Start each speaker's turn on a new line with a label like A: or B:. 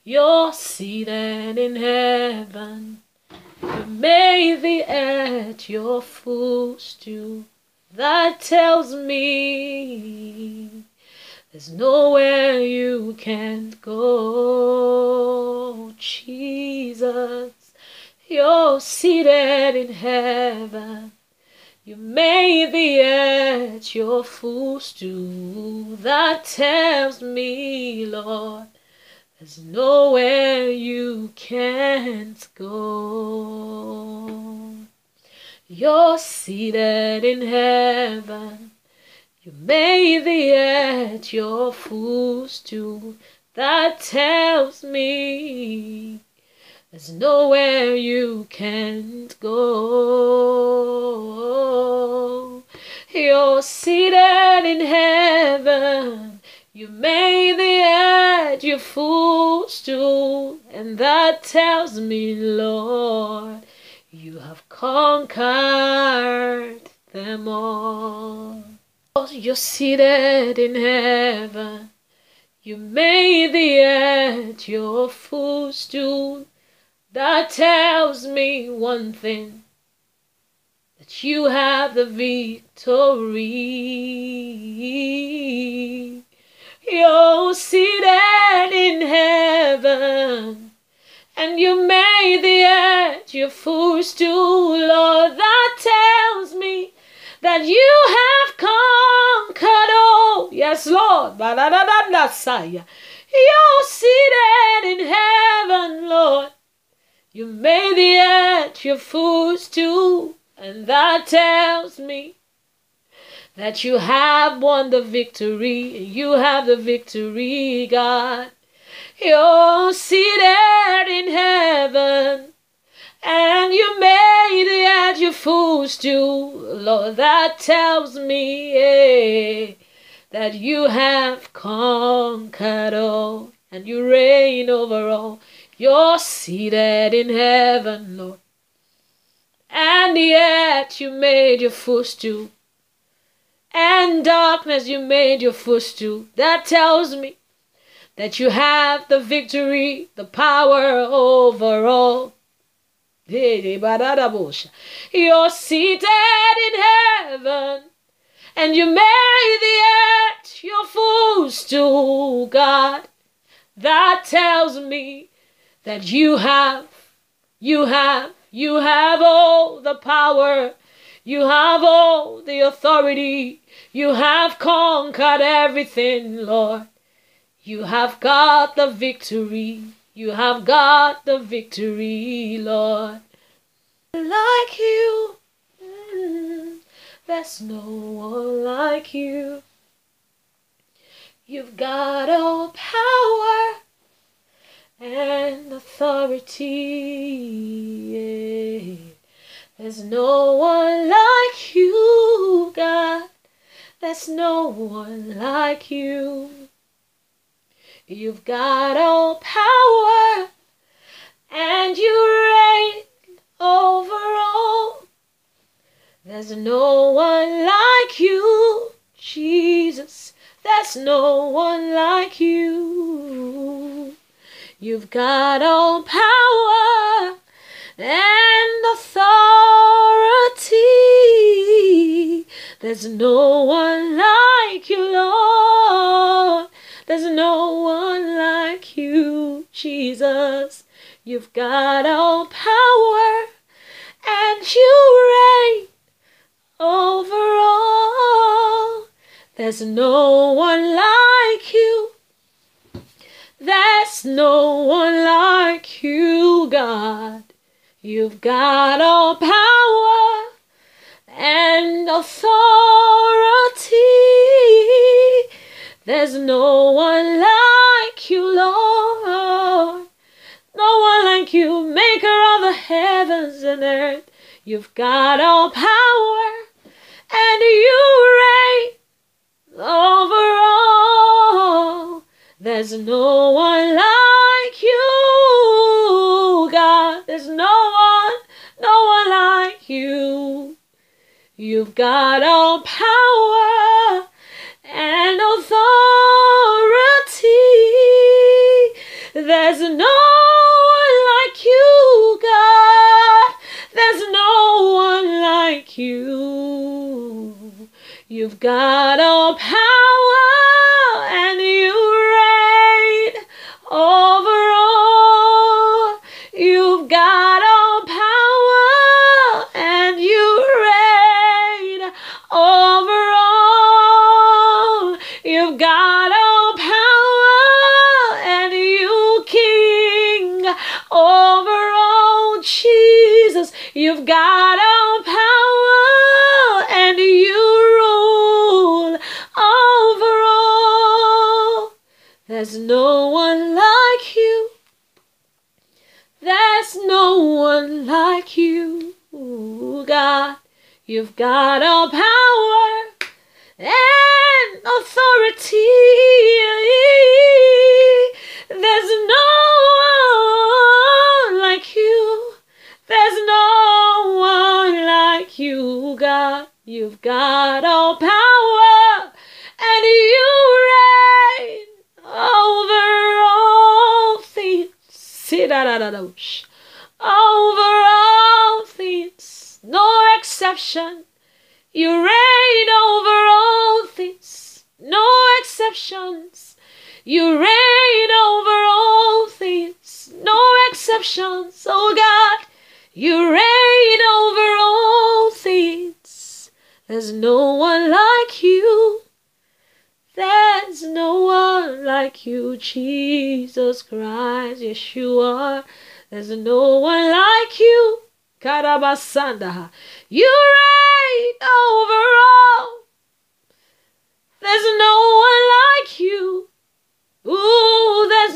A: You're seated in heaven. You made the earth your footstool. That tells me there's nowhere you can't go, Jesus. You're seated in heaven. You made the earth your footstool. That tells me, Lord, there's nowhere you can't go. You're seated in heaven. You made the earth your footstool. That tells me there's nowhere you can't go. You're seated in heaven. You made the earth your footstool. And that tells me, Lord, you have conquered them all. You're seated in heaven. You made the earth your footstool. That tells me one thing, that you have the victory. You're seated in heaven, and you made the earth your footstool. Lord, that tells me that you have conquered all. Yes, Lord. You're seated in heaven, Lord. You made the earth your footstool, and that tells me that you have won the victory. You have the victory, God. You're seated in heaven, and you made the earth your footstool. Lord, that tells me that you have conquered all, and you reign over all. You're seated in heaven, Lord, and the earth you made your footstool, and darkness you made your footstool. That tells me that you have the victory, the power over all. You're seated in heaven, and you made the earth your footstool, God. That tells me that you have all the power, you have all the authority, you have conquered everything, Lord. You have got the victory, you have got the victory, Lord. Like you, there's no one like you. You've got all power and authority. There's no one like you, God. There's no one like you. You've got all power and you reign over all. There's no one like you, Jesus. There's no one like you. You've got all power and authority. There's no one like you, Lord. There's no one like you, Jesus. You've got all power and you reign over all. There's no one like you. There's no one like you, God. You've got all power and authority. There's no one like you, Lord. No one like you, maker of the heavens and earth. You've got all power and you reign over all. There's no one like you, God. There's no one like you. You've got all power and authority. There's There's no one like you, God. There's no one like you. You've got all power and you reign over all. You've got all power and you reign over all. You've got all power and you king over all. Jesus, you've got all power and you rule over all. There's no one like you. There's no one like you, God. You've got all power and authority. There's no one like you. There's no one like you, God. You've got all power and you reign over all things. Over all things, no exception. You reign over all things, no exceptions. You reign over all things, no exceptions. Oh God, you reign over all things. There's no one like you. There's no one like you, Jesus Christ, Yeshua. There's no one like you, Karabasanda. You reign over all. There's no one like you. Ooh, there's